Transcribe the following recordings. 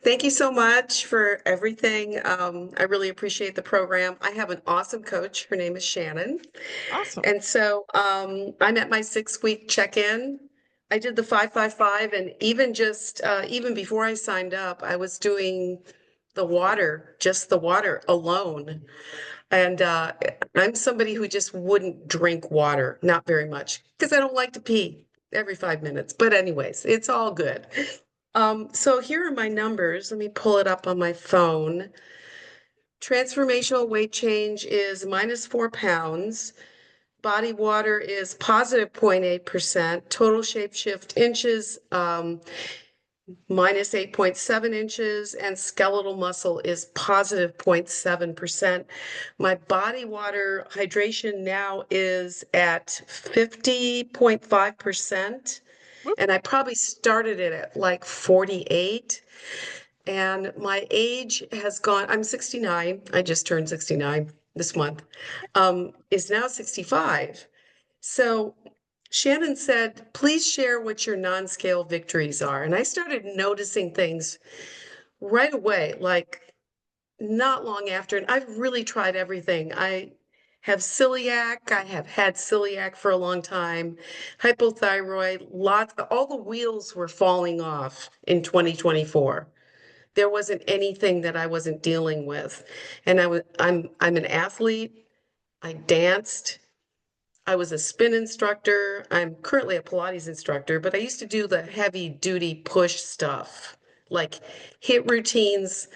Thank you so much for everything. I really appreciate the program. I have an awesome coach. Her name is Shannon. Awesome. And so I'm at my 6 week check-in. I did the 555, and even before I signed up, I was doing the water, just the water alone. And I'm somebody who just wouldn't drink water, not very much, because I don't like to pee every 5 minutes. But anyways, it's all good. So here are my numbers. Let me pull it up on my phone. Transformational weight change is -4 pounds. Body water is positive 0.8%. Total shape shift inches, minus 8.7 inches, and skeletal muscle is positive 0.7%. My body water hydration now is at 50.5%. Whoop. And I probably started it at like 48. And my age has gone, I'm 69. I just turned 69 this month, is now 65. So Shannon said, please share what your non-scale victories are. And I started noticing things right away, like not long after. And I've really tried everything. I have celiac. I have had celiac for a long time, hypothyroid, lots, all the wheels were falling off in 2024. There wasn't anything that I wasn't dealing with. And I'm an athlete. I danced. I was a spin instructor. I'm currently a Pilates instructor, but I used to do the heavy duty push stuff, like hit routines,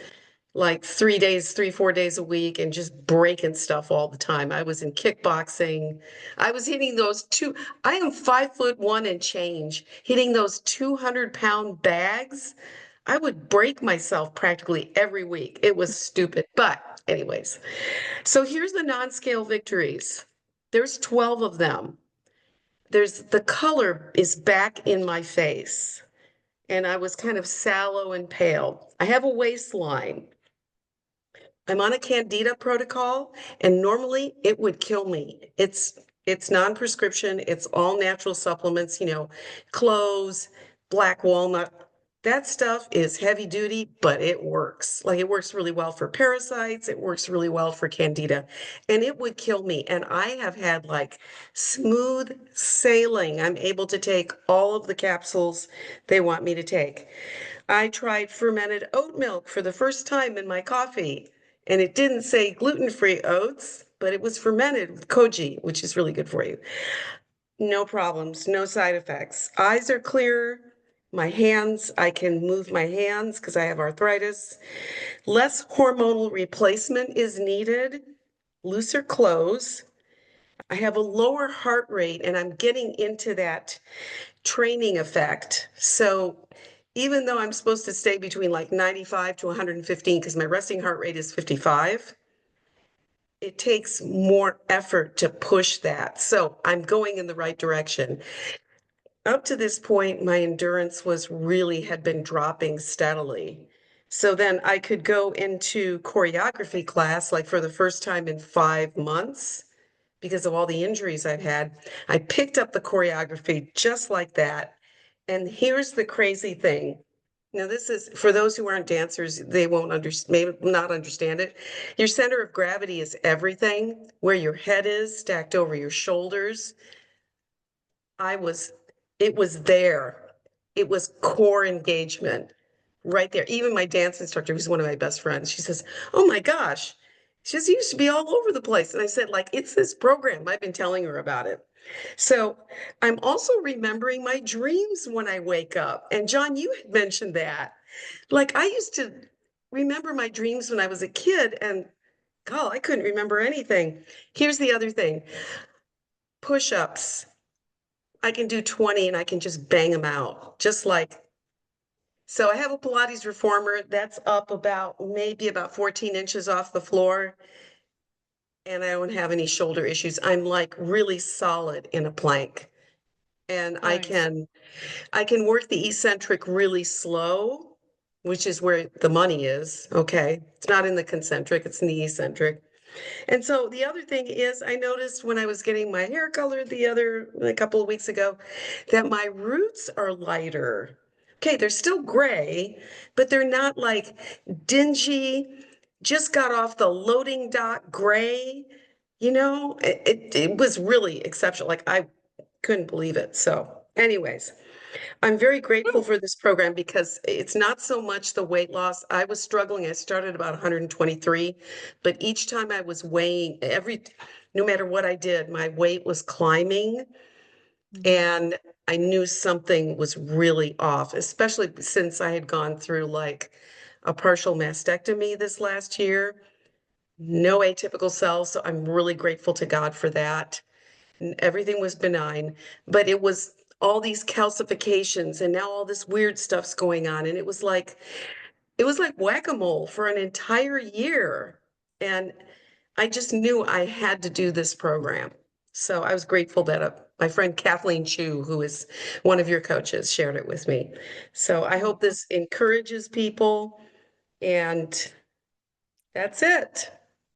like 3 days, 4 days a week, and just breaking stuff all the time. I was in kickboxing. I was hitting those two. I am 5'1" and change, hitting those 200-pound bags. I would break myself practically every week. It was stupid. But anyways, so here's the non-scale victories. There's 12 of them. There's the color is back in my face, and I was kind of sallow and pale. I have a waistline. I'm on a candida protocol, and normally it would kill me. It's non-prescription, it's all natural supplements, cloves, black walnut. That stuff is heavy duty, but it works. Like it works really well for parasites, it works really well for candida, and it would kill me. And I have had like smooth sailing. I'm able to take all of the capsules they want me to take. I tried fermented oat milk for the first time in my coffee. And it didn't say gluten-free oats, but it was fermented with koji, which is really good for you. No problems, no side effects. Eyes are clear. My hands, I can move my hands because I have arthritis. Less hormonal replacement is needed. Looser clothes. I have a lower heart rate, and I'm getting into that training effect. So even though I'm supposed to stay between like 95 to 115, because my resting heart rate is 55, it takes more effort to push that. So I'm going in the right direction. Up to this point, my endurance had been dropping steadily. So then I could go into choreography class like for the first time in 5 months because of all the injuries I've had. I picked up the choreography just like that. And here's the crazy thing. Now, this is for those who aren't dancers, they won't maybe not understand it. Your center of gravity is everything, where your head is stacked over your shoulders. I was, it was there. It was core engagement right there. Even my dance instructor, who's one of my best friends, she says, "Oh my gosh, she just used to be all over the place." And I said, like, it's this program. I've been telling her about it. So I'm also remembering my dreams when I wake up. And John, you had mentioned that. Like I used to remember my dreams when I was a kid, and God, I couldn't remember anything. Here's the other thing. Push-ups. I can do 20 and I can just bang them out. So I have a Pilates reformer that's up maybe about 14 inches off the floor, and I don't have any shoulder issues. I'm like really solid in a plank. And Nice. I can work the eccentric really slow, which is where the money is. Okay. It's not in the concentric, it's in the eccentric. And so the other thing is, I noticed when I was getting my hair colored a couple of weeks ago, that my roots are lighter. Okay, they're still gray, but they're not like dingy, just got off the loading dock gray. It was really exceptional. Like I couldn't believe it. So, anyways, I'm very grateful for this program because it's not so much the weight loss. I was struggling. I started about 123, but each time I was weighing no matter what I did, my weight was climbing. Mhm. And I knew something was really off, especially since I had gone through like a partial mastectomy this last year. No atypical cells, so I'm really grateful to God for that. And everything was benign, but it was all these calcifications and now all this weird stuff's going on. And it was like whack-a-mole for an entire year. And I just knew I had to do this program. So I was grateful that my friend Kathleen Chu, who is one of your coaches, shared it with me. So I hope this encourages people. And that's it.